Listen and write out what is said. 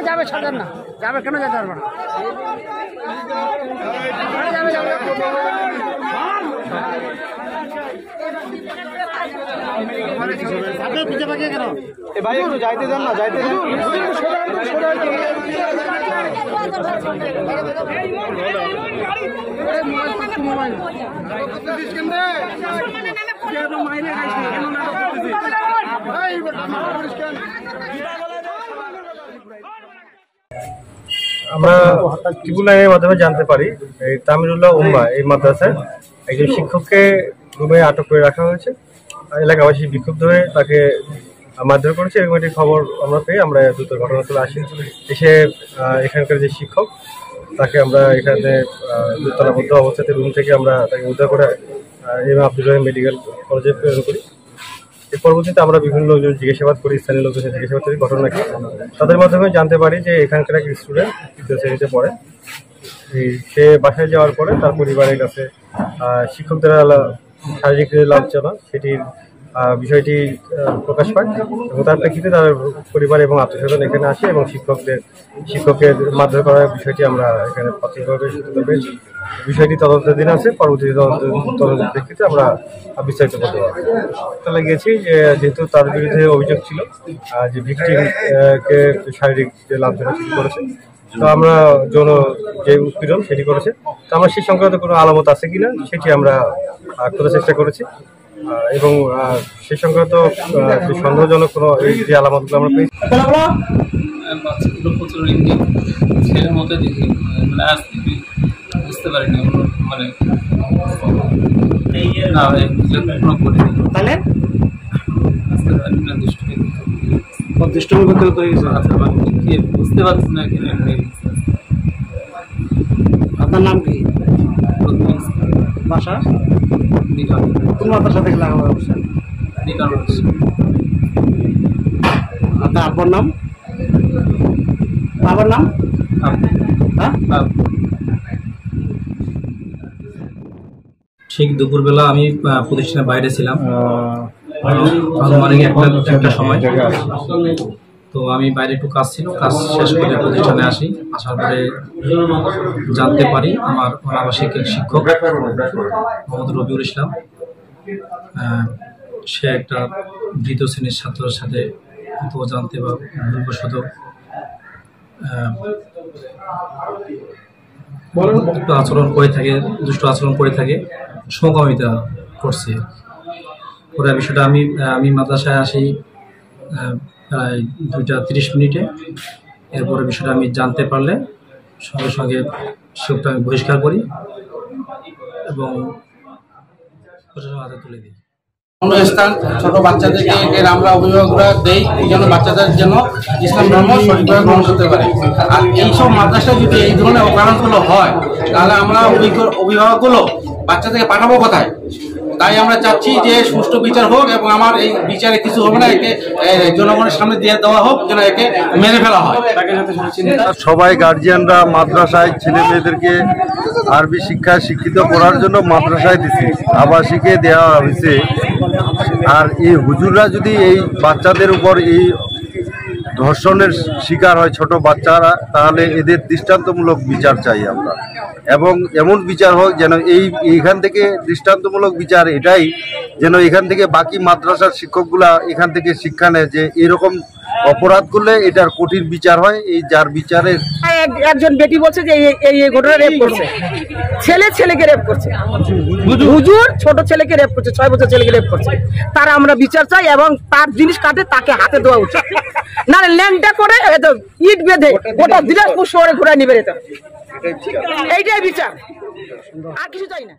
যাবে ছাড়বেন না, যাবে কেন যেতে পারবো না। ভাই একটু যাইতে দেন না, যাইতে দেন। আমরা টিভি লাইনের মাধ্যমে জানতে পারি এই তামিরুল্লাহ উম্মা এই মাদ্রাসায় একজন শিক্ষককে রুমে আটক করে রাখা হয়েছে। এলাকাবাসী বিক্ষুব্ধ হয়ে তাকে মারধর করেছে, এরকম একটি খবর আমরা পেয়ে আমরা দ্রুত ঘটনাস্থলে আসি। এসে এখানকার যে শিক্ষক তাকে আমরা এখানে তালাবদ্ধ অবস্থাতে রুম থেকে আমরা তাকে উদ্ধার করে এম আব্দুল রহিম মেডিকেল কলেজে প্রেরণ করি। এর পরবর্তীতে আমরা বিভিন্ন লোকজন জিজ্ঞাসাবাদ করি, স্থানীয় লোকজনের জিজ্ঞাসাবাদ করি ঘটনা কি। তাদের মাধ্যমে জানতে পারি যে এখানকার এক স্টুডেন্ট তৃতীয় শ্রেণীতে পড়ে। সে বাসায় যাওয়ার পরে তার পরিবারের কাছে শিক্ষকদের শারীরিক লাঞ্ছনা সেটির বিষয়টি প্রকাশ পায় এবং তার প্রেক্ষিতে তার পরিবার এবং আত্মীয়স্বজন এখানে আসে এবং শিক্ষকের মারধর করার বিষয়টি আমরা এখানে প্রাথমিকভাবে সূচিত পেয়েছি। বিষয়টি তদন্তের আছে, পরবর্তী তদন্তের প্রেক্ষিতে আমরা বিস্তারিত করতে পারবো। তাহলে গেছি যে যেহেতু তার বিরুদ্ধে অভিযোগ ছিল যে ভিকটিমকে শারীরিক যে লাঞ্ছনা সেটি করেছে, তো আমরা যৌন যে উৎপীড়ন সেটি করেছে, তো আমরা সেই সংক্রান্ত কোনো আলামত আছে কিনা সেটি আমরা খোঁজার চেষ্টা করেছি এবং সেই সংক্রান্ত সন্দেহজনক কোনো এই যে আলামতগুলো আমরা পেয়েছি। বাচ্চাগুলো প্রচুর ইঙ্গিত ছেলের মতো দেখি, মানে আজ বুঝতে পারিনি মানে না কোনো করিনি, তাহলে বুঝতে পারি না দুষ্টুমি করতে হতো। বুঝতে পারছি না কি। আপনার নাম কি? বাসা কোন মাদ্রাসা থেকে লাগানো হচ্ছে? আপনার আব্বার নাম? বাবার নাম? ঠিক দুপুরবেলা আমি প্রতিষ্ঠানের বাইরে ছিলাম, একটা সময়। তো আমি বাইরে একটু কাজ ছিল, কাজ শেষ করে প্রতিষ্ঠানে আসি। আসার পরে জানতে পারি আমার অনাবাসিক শিক্ষক মোহাম্মদ রবিউল ইসলাম সে একটা বৃদ্ধ শ্রেণীর ছাত্রের সাথে জানতে বা ভুলবশত দুষ্ট আচরণ করে থাকে, সমকামিতা করছে। ওরা বিষয়টা আমি মাদ্রাসায় আসি প্রায় 2টা 30 এরপরে বিষয়টা আমি জানতে পারলে সঙ্গে সঙ্গে শিক্ষকটা আমি বহিষ্কার করি এবং প্রশাসনের হাতে তুলে দিই। অনুষ্ঠান ছোট বাচ্চাদেরকে এর আমরা অভিভাবকরা দেই যেন বাচ্চাদের জন্য ইসলাম ধর্ম সঠিকভাবে গ্রহণ করতে পারে। আর এইসব মাদ্রাসায় যদি এই ধরনের অকারণগুলো হয় তাহলে আমরা অভিভাবকগুলো বাচ্চাদেরকে পাঠাবো কোথায়? তাই আমরা চাচ্ছি যে সুষ্ঠু বিচার হোক এবং আমার এই বিচারে কিছু হবে না, একে জনগণের সামনে দিয়ে দেওয়া হোক, যেন একে মেরে ফেলা হয়। সবাই গার্জিয়ানরা মাদ্রাসায় ছেলে মেয়েদেরকে আরবি শিক্ষায় শিক্ষিত করার জন্য মাদ্রাসায় দিচ্ছে, আবাসিকে দেওয়া হয়েছে। আর এই হুজুররা যদি এই বাচ্চাদের উপর এই ধর্ষণের শিকার হয় ছোট বাচ্চারা, তাহলে এদের দৃষ্টান্তমূলক বিচার চাই আমরা, এবং এমন বিচার হোক যেন এইখান থেকে দৃষ্টান্তমূলক বিচার এটাই যেন এখান থেকে বাকি মাদ্রাসার শিক্ষকগুলা এখান থেকে শিক্ষা নেয় যে এরকম অপরাধ করলে এটার কঠিন বিচার হয়। এই যার বিচারের একজন বেটি বলছে যে এই ঘটনা রেপ করছে, ছেলেকে রেপ করছে, হুজুর ছোট ছেলেকে রেপ করছে, 6 বছর ছেলেকে রেপ করছে। তার আমরা বিচার চাই এবং তার জিনিস কাটে তাকে হাতে দেওয়া উচিত, না ল্যাংটা করে ইট বেঁধে গোটা দিনাজপুর শহরে ঘুরে নিবে। এইটাই বিচার, আর কিছু চাই না।